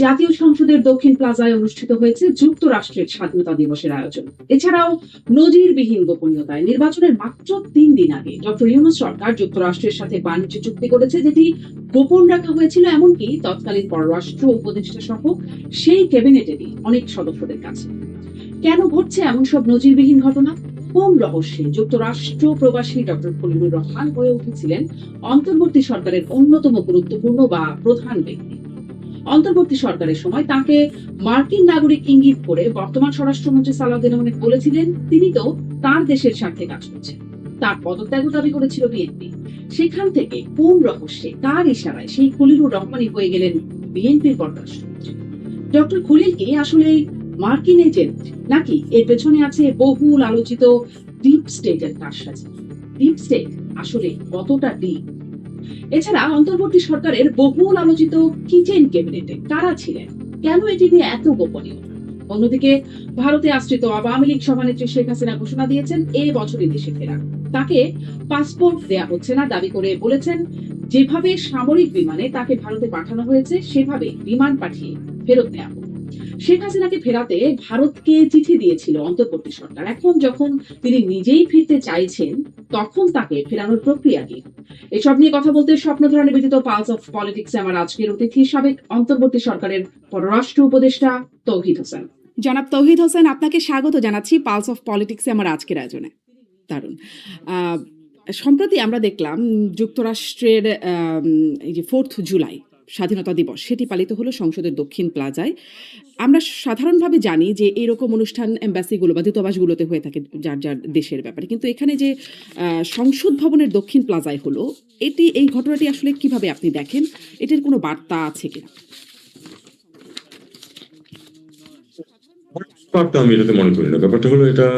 জাতীয় সংসদের দক্ষিণ প্লাজায় অনুষ্ঠিত হয়েছে যুক্তরাষ্ট্রের স্বাধীনতা দিবসের আয়োজন। এছাড়াও নজিরবিহীন গোপনীয়তায় নির্বাচনের মাত্র 3 দিন আগে ডক্টর ইউনূস সরকার যুক্তরাষ্ট্রের সাথে বাণিজ্য চুক্তি করেছে, যেটি গোপন রাখা হয়েছিল এমনকি তৎকালীন পররাষ্ট্র উপদেষ্টা সহ সেই ক্যাবিনেটেরই অনেক সদস্যদের কাছে। কেন ঘটছে এমন সব নজিরবিহীন ঘটনা? কোন রহস্যে যুক্তরাষ্ট্র প্রবাসী ডক্টর খলিলুর রহমান হয়ে উঠেছিলেন অন্তর্বর্তী সরকারের অন্যতম গুরুত্বপূর্ণ বা প্রধান ব্যক্তি? অন্তর্বর্তী সরকারের সময় তাকে মার্কিন নাগরিক ইঙ্গিত করে বর্তমান স্বরাষ্ট্রমন্ত্রী সালাউদ্দিন আহমেদ বলেছিলেন তিনি তো তার দেশের স্বার্থে কাজ করছেন। তার পদত্যাগও দাবি করেছিল বিএনপি। সেখান থেকে কোন রহস্যে কার ইশারায় সেই খলিলুর রহমানই হয়ে গেলেন বিএনপির পররাষ্ট্রমন্ত্রী? ডক্টর খলিল কি আসলে মার্কিন এজেন্ট, নাকি এর পেছনে আছে বহুল আলোচিত ডিপ স্টেটের কারসাজি? ডিপ স্টেট আসলে কতটা ডিপ? এছাড়া অন্তর্বর্তী সরকারের বহুল আলোচিত কিচেন ক্যাবিনেটে কারা ছিলেন? কেন এটি নিয়ে এত গোপনীয়তা? অন্যদিকে ভারতে আশ্রিত আওয়ামী লীগ সভানেত্রী শেখ হাসিনা ঘোষণা দিয়েছেন বছরই দেশে ফেরা। তাকে পাসপোর্ট দেয়া হচ্ছে না দাবি করে বলেছেন, যেভাবে সামরিক বিমানে তাকে ভারতে পাঠানো হয়েছে সেভাবে বিমান পাঠিয়ে ফেরত নেওয়া হবে। শেখ হাসিনাকে ফেরাতে ভারতকে চিঠি দিয়েছিল অন্তর্বর্তী সরকার। এখন যখন তিনি নিজেই ফিরতে চাইছেন, তখন তাকে ফেরানোর প্রক্রিয়া কি? এসব নিয়ে কথা বলতে স্বপ্নধারা নিবেদিত পালস অফ পলিটিক্সে আমার আজকের অতিথি সাবেক অন্তর্বর্তী সরকারের পররাষ্ট্র উপদেষ্টা তৌহিদ হোসেন। জনাব তৌহিদ হোসেন, আপনাকে স্বাগত জানাচ্ছি পালস অফ পলিটিক্সে আমার আজকের আয়োজনে। দারুণ। সম্প্রতি আমরা দেখলাম যুক্তরাষ্ট্রের এই যে 4th জুলাই স্বাধীনতা দিবস, সেটি পালিত হলো সংসদের দক্ষিণ প্লাজায়। আমরা সাধারণভাবে জানি যে এইরকম অনুষ্ঠান এম্বাসিগুলো বা দূতাবাসগুলোতে হয়ে থাকে যার যার দেশের ব্যাপারে, কিন্তু এখানে যে সংসদ ভবনের দক্ষিণ প্লাজায় হলো, এই ঘটনাটি আসলে কিভাবে আপনি দেখেন? এটির কোনো বার্তা আছে কিনা? বার্তা আমি এটাতে মনে করি না। ব্যাপারটা হলো এটা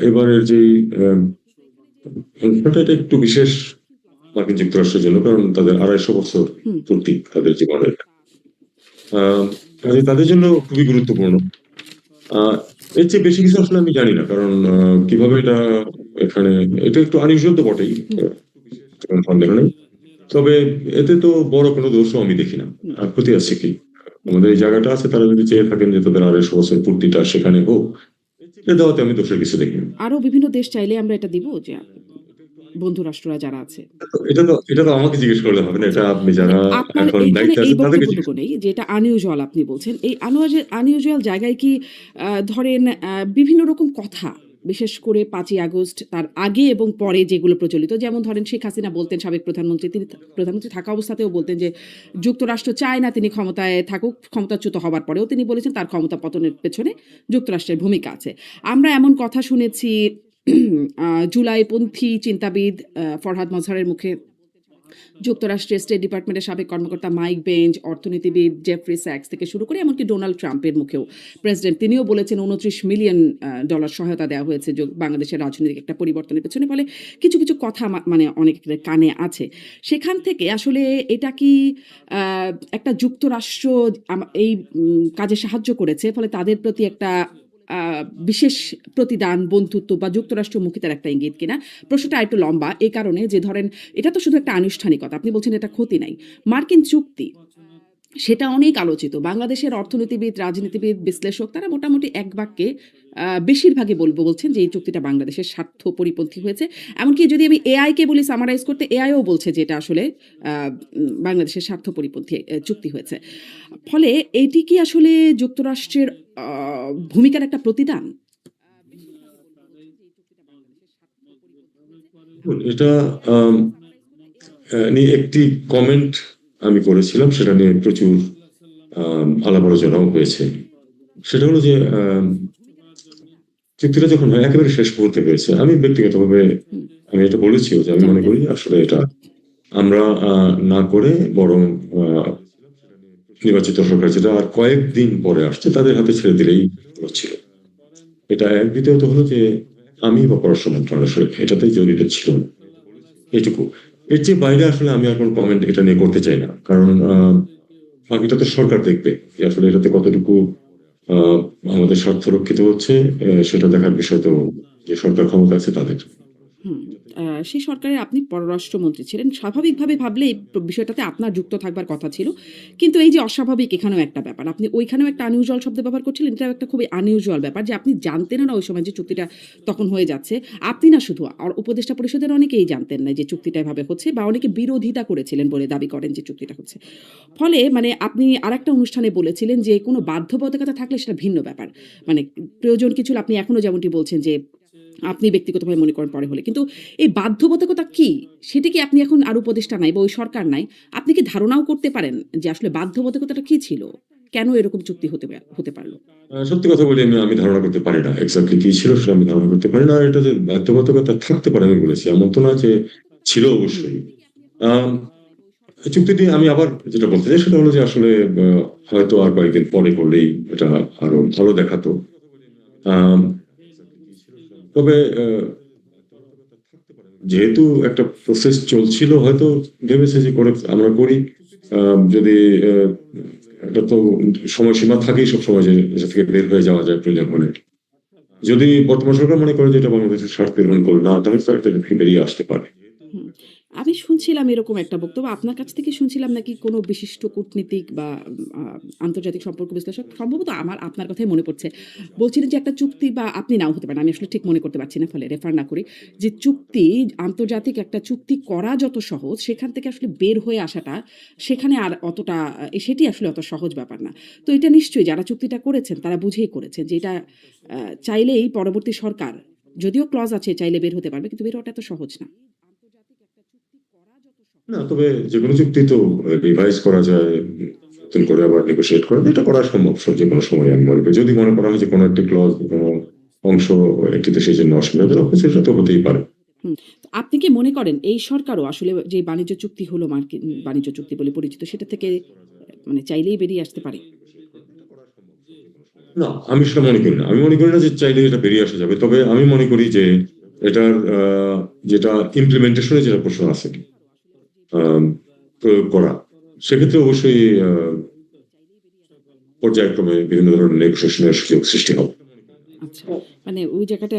এবারের যে অনুষ্ঠানটা এটা একটু বিশেষ মার্কিন যুক্তরাষ্ট্রের জন্য, কারণ তাদের 250 বছর পূর্তি তাদের জীবনের, তাদের জন্য খুবই গুরুত্বপূর্ণ। এর চেয়ে বেশি কিছু আসলে আমি জানি না, কারণ কিভাবে এটা একটু আনইউজুয়াল তো বটেই, সন্দেহ নেই। তবে এতে তো বড় কোনো দোষও আমি দেখি না। ক্ষতি আছে কি? আমাদের এই জায়গাটা আছে, তারা যদি চেয়ে থাকেন যে তাদের 250 বছর পূর্তিটা সেখানে হোক, এটা দেওয়াতে আমি দোষের কিছু দেখি না। আরো বিভিন্ন দেশ চাইলে আমরা এটা দিব, যে বন্ধু রাষ্ট্ররা যারা আছে। এটা তো আমাকে জিজ্ঞেস করলে হবে না, এটা আপনি যারা এখন দায়িত্বে আছেন তাদেরকে জিজ্ঞেস করুন। যে এটা আনইউজুয়াল আপনি বলছেন, এই আনইউজুয়াল জায়গায় কি ধরেন বিভিন্ন রকম কথা, বিশেষ করে 5ই আগস্ট তার আগে এবং পরে যেগুলো প্রচলিত, যেমন ধরেন শেখ হাসিনা বলতেন, সাবেক প্রধানমন্ত্রী, তিনি প্রধানমন্ত্রী থাকা অবস্থাতেও বলতেন যে যুক্তরাষ্ট্র চায় না তিনি ক্ষমতায় থাকুক, ক্ষমতাচ্যুত হবার পরেও তিনি বলেছেন তার ক্ষমতা পতনের পেছনে যুক্তরাষ্ট্রের ভূমিকা আছে। আমরা এমন কথা শুনেছি জুলাইপন্থী চিন্তাবিদ ফরহাদ মজহারের মুখে, যুক্তরাষ্ট্রের স্টেট ডিপার্টমেন্টের সাবেক কর্মকর্তা মাইক বেঞ্চ, অর্থনীতিবিদ জেফ্রি স্যাক্স থেকে শুরু করে এমনকি ডোনাল্ড ট্রাম্পের মুখেও প্রেসিডেন্ট তিনিও বলেছেন $29 মিলিয়ন সহায়তা দেওয়া হয়েছে বাংলাদেশের রাজনৈতিক একটা পরিবর্তনের পেছনে। ফলে কিছু কিছু কথা মানে অনেকের কানে আছে। সেখান থেকে আসলে এটা কি একটা যুক্তরাষ্ট্র এই কাজে সাহায্য করেছে, ফলে তাদের প্রতি একটা বিশেষ প্রতিদান, বন্ধুত্ব বা যুক্তরাষ্ট্রমুখিতার একটা ইঙ্গিত কিনা? প্রশ্নটা একটু লম্বা এই কারণে যে ধরেন এটা তো শুধু একটা আনুষ্ঠানিকতা, আপনি বলছেন এটা ক্ষতি নাই। মার্কিন চুক্তি সেটা অনেক আলোচিত। বাংলাদেশের অর্থনীতিবিদ, রাজনীতিবিদ, বিশ্লেষক তারা মোটামুটি এক বাক্যে বেশিরভাগই বলছেন যে এই চুক্তিটা বাংলাদেশের স্বার্থ পরিপন্থী হয়েছে। এমনকি যদি আমি এআইকে বলি সামারাইজ করতে, এআইও বলছে যে এটা আসলে বাংলাদেশের স্বার্থ পরিপন্থী চুক্তি হয়েছে। ফলে এটি কি আসলে যুক্তরাষ্ট্রের ভূমিকার একটা প্রতিদান? এটা নিয়ে একটি কমেন্ট আমি করেছিলাম, সেটা নিয়ে প্রচুর আলাপ আলোচনাও হয়েছে। সেটা হলো যে চুক্তিটা যখন একেবারে শেষ মুহূর্তে হয়েছে, আমি ব্যক্তিগতভাবে আমি এটা বলেছিও যে আমি মনে করি আসলে এটা আমরা না করে বরং নির্বাচিত সরকার যেটা আর কয়েকদিন পরে আসছে তাদের হাতে ছেড়ে দিলেই ছিল। এটা এক। দ্বিতীয়ত হলো যে আমি বা পররাষ্ট্র মন্ত্রণালয় এটাতে জড়িত ছিল না, এটুকু। এর চেয়ে বাইরে আসলে আমি আর কোনো কমেন্ট এটা নিয়ে করতে চাই না, কারণ এটা তো সরকার দেখবে যে আসলে এটাতে কতটুকু আমাদের স্বার্থ রক্ষিত হচ্ছে, সেটা দেখার বিষয় তো যে সরকার ক্ষমতা আছে তাদের। হুম। সেই সরকারে আপনি পররাষ্ট্রমন্ত্রী ছিলেন। স্বাভাবিকভাবে ভাবলে এই বিষয়টাতে আপনার যুক্ত থাকবার কথা ছিল। কিন্তু এই যে অস্বাভাবিক এখানেও একটা ব্যাপার। আপনি ওইখানেও একটা unusual শব্দ ব্যবহার করছিলেন। এটাও একটা খুবই unusual ব্যাপার যে আপনি জানতেনও না ওই সময় যে চুক্তিটা তখন হয়ে যাচ্ছে। আপনি না শুধু উপদেষ্টা পরিষদের অনেকেই জানতেন না যে চুক্তিটা এভাবে হচ্ছে বা অনেকে বিরোধিতা করেছিলেন বলে দাবি করেন যে চুক্তিটা হচ্ছে। ফলে মানে আপনি আরেকটা অনুষ্ঠানে বলেছিলেন যে কোনো বাধ্যবাধকতা থাকলে সেটা ভিন্ন ব্যাপার। মানে প্রয়োজন কিছু হলে আপনি এখনো যেমনটি বলছেন যে আপনি ব্যক্তিগতভাবে মনে করেন পরে হলে। কিন্তু এই বাধ্যবাধকতা কি? সেটা কি আপনি এখন আর উপদেষ্টা নাই বা ওই সরকার নাই। আপনি কি ধারণাও করতে পারেন যে আসলে বাধ্যবাধকতাটা কি ছিল? কেন এরকম চুক্তি হতে পারল? সত্যি কথা বলি, আমি ধারণা করতে পারি না এক্স্যাক্টলি কি ছিল সেটা আমি ধারণা করতে পারি না। আর এটা যে বাধ্যবাধকতা থাকতে পারে আমি বলেছি, এমন তো না যে ছিল হুম, অবশ্যই। আম, চুক্তিটি আমি আবার যেটা বলতে চাই সেটা হলো যে আসলে হয়তো আর কয়েকদিন পরে করলেই এটা আরো ভালো দেখাতো। আম, তবে যেহেতু একটা প্রসেস চলছিল, হয়তো ভেবেছে যে করে আমরা করি। যদি একটা তো সময়সীমা থাকেই সবসময় যে এটা থেকে বের হয়ে যাওয়া যায় প্রয়োজন হলে। যদি বর্তমান সরকার মনে করে যে এটা বাংলাদেশের স্বার্থের অনুকূল না, তাহলে তো এটা থেকে বেরিয়ে আসতে পারে। হুম। আমি শুনছিলাম এরকম একটা বক্তব্য। আপনার কাছ থেকে শুনছিলাম নাকি কোনো বিশিষ্ট কূটনীতিক বা আ আন্তর্জাতিক সম্পর্ক বিশ্লেষক সম্ভবত আপনার কথাই মনে পড়ছে। বলছিলেন যে একটা চুক্তি বা আপনি নাও হতে পারেন। আমি আসলে ঠিক মনে করতে পারছি না ফলে রেফার না করি। যে চুক্তি আন্তর্জাতিক একটা চুক্তি করা যত সহজ সেখান থেকে আসলে বের হয়ে আসাটা সেখানে আর অতটা সেটি আসলে অত সহজ ব্যাপার না। তো এটা নিশ্চয়ই যারা চুক্তিটা করেছেন তারা বুঝেই করেছেন যে এটা চাইলেই পরবর্তী সরকার যদিও ক্লজ আছে চাইলে বের হতে পারবে কিন্তু বের হওয়াটা এত সহজ না। না, তবে যেকোনো চুক্তি তো রিভাইজ করা যায়, নতুন করে আবার নেগোশিয়েট করা যায়। এটা করা সম্ভব যে কোনো সময় আমি মনে করি। যদি মনে করা হয় যে কোনো একটি ক্লজ, কোনো অংশ একটি দেশের জন্য অসুবিধাজনক, সেটা তো হতেই পারে। হুম। তো আপনি কি মনে করেন এই সরকারও আসলে যে বাণিজ্য চুক্তি হলো বাণিজ্য চুক্তি বলে পরিচিত সেটা থেকে মানে চাইলেই বেরিয়ে আসতে পারে? না, আমি সেটা মনে করি না। আমি মনে করি না যে চাইলে এটা বেরিয়ে আসা যাবে। তবে আমি মনে করি যে এটার যেটা ইমপ্লিমেন্টেশনের যেটা প্রশ্ন আছে, আম প্রয়োগ করা। সেক্ষেত্রে অবশ্যই পর্যায়ক্রমে বিভিন্ন ধরনের নেগোসিয়েশন এর সুযোগ সৃষ্টি হবে। আচ্ছা। মানে ওই জায়গাটা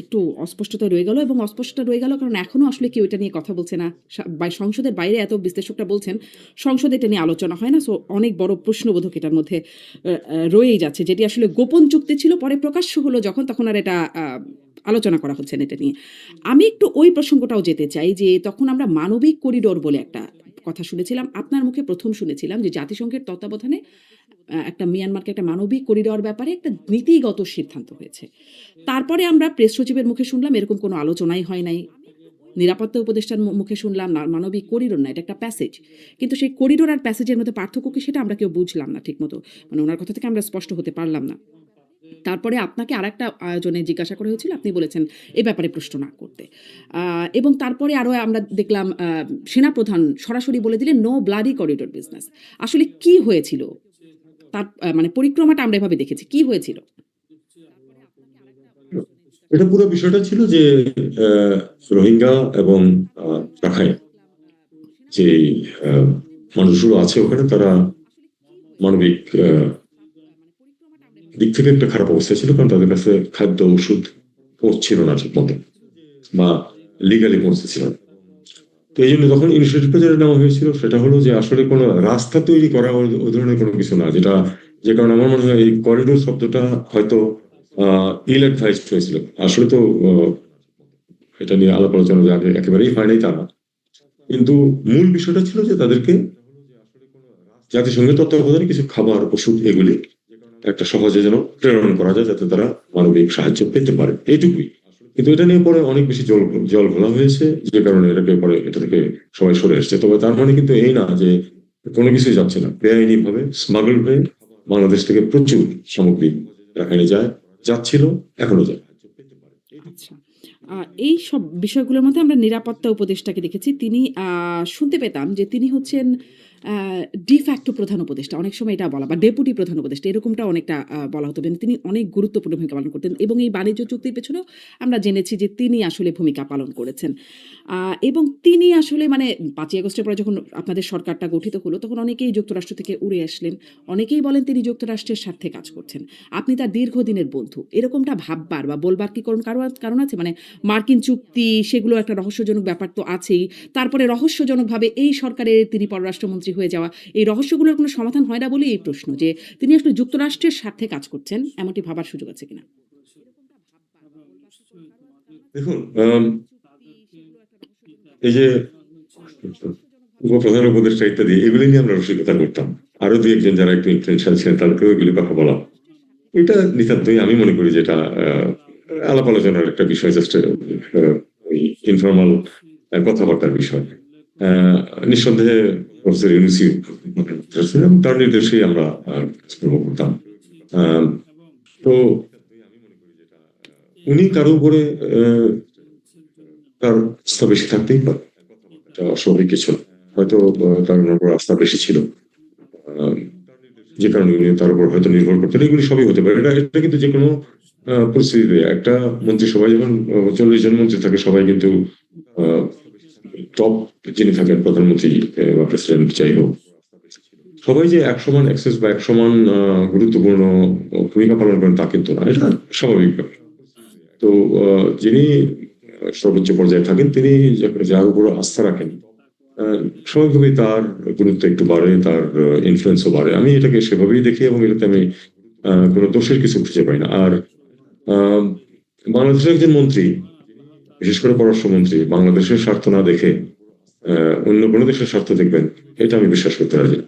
একটু অস্পষ্টতা রয়ে গেল এবং অস্পষ্টতা রয়ে গেল কারণ এখনো আসলে কেউ এটা নিয়ে কথা বলছে না। সংসদের বাইরে এত বিশ্লেষকরা বলছেন, সংসদে এটা নিয়ে আলোচনা হয় না। সো অনেক বড় প্রশ্নবোধক এটার মধ্যে রয়েই যাচ্ছে। যেটি আসলে গোপন চুক্তি ছিল পরে প্রকাশ্য হলো যখন তখন আর এটা আলোচনা করা হচ্ছে না এটা নিয়ে। আমি একটু ওই প্রসঙ্গটাও যেতে চাই যে তখন আমরা মানবিক করিডোর বলে একটা কথা শুনেছিলাম। আপনার মুখে ১ম শুনেছিলাম যে জাতিসংঘের তত্ত্বাবধানে একটা মিয়ানমারকে একটা মানবিক করিডোর ব্যাপারে একটা নীতিগত সিদ্ধান্ত হয়েছে। তারপরে আমরা প্রেস সচিবের মুখে শুনলাম এরকম কোনো আলোচনাই হয় নাই। নিরাপত্তা উপদেষ্টার মুখে শুনলাম না মানবিক করিডোর না, এটা একটা প্যাসেজ। কিন্তু সেই করিডোর আর প্যাসেজের মধ্যে পার্থক্য কি সেটা আমরা কেউ বুঝলাম না ঠিকমতো। মানে উনার কথা থেকে আমরা স্পষ্ট হতে পারলাম না। তারপরে আপনাকে আরেকটা আয়োজনে জিজ্ঞাসা করা হয়েছিল, আপনি বলেছেন এ ব্যাপারে প্রশ্ন না করতে। এবং তারপরে আরো আমরা দেখলাম সেনাপ্রধান সরাসরি বলে দিলেন, "নো ব্লাডি করিডোর বিজনেস।" আসলে কি হয়েছিল? তার মানে পরিক্রমাটা আমরা এভাবে দেখেছি। কি হয়েছিল? এটা পুরো বিষয়টা ছিল যে আহ, রোহিঙ্গা এবং রাখাইন যে আহ, মানুষগুলো আছে ওখানে, তারা মানবিক দিক থেকে একটা খারাপ অবস্থা ছিল, কারণ তাদের কাছে খাদ্য ওষুধ পৌঁছছিল না ঠিক মতো, বা লিগালি পৌঁছেছিল না। তো এই জন্য তখন ইনিশিয়েটিভটা যেটা নেওয়া হয়েছিল সেটা হলো যে আসলে কোনো রাস্তা তৈরি করা ওই ধরনের কোনো কিছু না, যেটা যে কারণে আমার মনে হয় এই করিডোর শব্দটা হয়তো ইল অ্যাডভাইসড হয়েছিল। আসলে তো এটা নিয়ে আলাপ আলোচনা যে আগে একেবারেই হয় নাই তা না, কিন্তু মূল বিষয়টা ছিল যে তাদেরকে জাতিসংঘের তত্ত্বাবধানে কিছু খাবার, ওষুধ এগুলি একটা সহজে যেন প্রেরণ করা যায় যাতে তারা মানবিক সাহায্য পেতে পারে, এইটুকুই। কিন্তু এটা নিয়ে পরে অনেক বেশি জল জল ঘোলা হয়েছে, যে কারণে এটাকে পরে এটা থেকে সবাই সরে এসছে। তবে তার মানে কিন্তু এই না যে কোনো কিছুই যাচ্ছে না। বেআইনি ভাবে স্মাগল হয়ে বাংলাদেশ থেকে প্রচুর সামগ্রী রাখাইনে যাচ্ছিল, এখনো যায়। আচ্ছা। আ এই সব বিষয়গুলোর মধ্যে আমরা নিরাপত্তা উপদেষ্টাকে দেখেছি। তিনি শুনতে পেতাম যে তিনি হচ্ছেন আ ডি ফ্যাক্টো প্রধান উপদেষ্টা। অনেক সময় এটা বলা বা ডেপুটি প্রধান উপদেষ্টা এরকমটা অনেকটা বলা হতো। মানে তিনি অনেক গুরুত্বপূর্ণ ভূমিকা পালন করতেন এবং এই বাণিজ্য চুক্তির পেছনেও আমরা জেনেছি যে তিনি আসলে ভূমিকা পালন করেছেন। এবং তিনি আসলে মানে ৫ই আগস্টের পরে যখন আপনাদের সরকারটা গঠিত হলো তখন অনেকেই যুক্তরাষ্ট্র থেকে উড়ে আসলেন। অনেকেই বলেন তিনি যুক্তরাষ্ট্রের স্বার্থে কাজ করছেন। আপনি তার দীর্ঘদিনের বন্ধু। এরকমটা ভাববার বা বলবার কি কারণ আছে? মানে মার্কিন চুক্তি সেগুলো একটা রহস্যজনক ব্যাপার তো আছেই। তারপরে রহস্যজনকভাবে এই সরকারের তিনি পররাষ্ট্রমন্ত্রী হয়ে যাওয়া, এই রহস্যগুলোর কোনো সমাধান হয় না বলেই এই প্রশ্ন যে তিনি আসলে যুক্তরাষ্ট্রের স্বার্থে কাজ করছেন এমনটি ভাবার সুযোগ আছে কিনা? দেখুন, এই যে উপপ্রধান উপদেষ্টা ইত্যাদি এগুলি নিয়ে আমরা রসিকতা করতাম। আরো দুই একজন যারা একটু ইনফ্লুয়েন্সিয়াল ছিলেন তাদেরকেও এগুলি কথা বলা, এটা নিতান্তই আমি মনে করি যেটা আলাপ আলোচনার একটা বিষয়, জাস্ট ইনফর্মাল কথাবার্তার বিষয়। নিঃসন্দেহে প্রফেসর ইউনুসি তার নির্দেশে আমরা কাজকর্ম করতাম। আহ, তো উনি কারো উপরে তার আস্থা বেশি থাকতেই পারে, এটা অস্বাভাবিক কিছু না। হয়তো তার উপর আস্থা বেশি ছিল, আহ, যে কারণে উনি তার উপর হয়তো নির্ভর করতেন। এগুলি সবই হতে পারে, এটা কিন্তু যে কোনো পরিস্থিতিতে একটা মন্ত্রিসভায় যখন 40 জন মন্ত্রী থাকে, সবাই কিন্তু টপ যিনি থাকেন প্রধানমন্ত্রী বা প্রেসিডেন্ট যাই হোক, সবাই যে এক সমান অ্যাক্সেস বা এক সমান গুরুত্বপূর্ণ ভূমিকা পালন করেন তা কিন্তু না, এটা স্বাভাবিক ব্যাপার। তো যিনি সর্বোচ্চ পর্যায়ে থাকেন তিনি যার উপর আস্থা রাখেন, স্বাভাবিকভাবেই তার গুরুত্ব একটু বাড়ে, তার ইনফ্লুয়েন্সও বাড়ে। আমি এটাকে সেভাবেই দেখি এবং এটাতে আমি কোনো দোষের কিছু খুঁজে পাই না। আর আহ, বাংলাদেশের একজন মন্ত্রী, বিশেষ করে পররাষ্ট্রমন্ত্রী, বাংলাদেশের স্বার্থ না দেখে অন্য কোনো দেশের স্বার্থ দেখবেন, এটা আমি বিশ্বাস করতে রাজি না।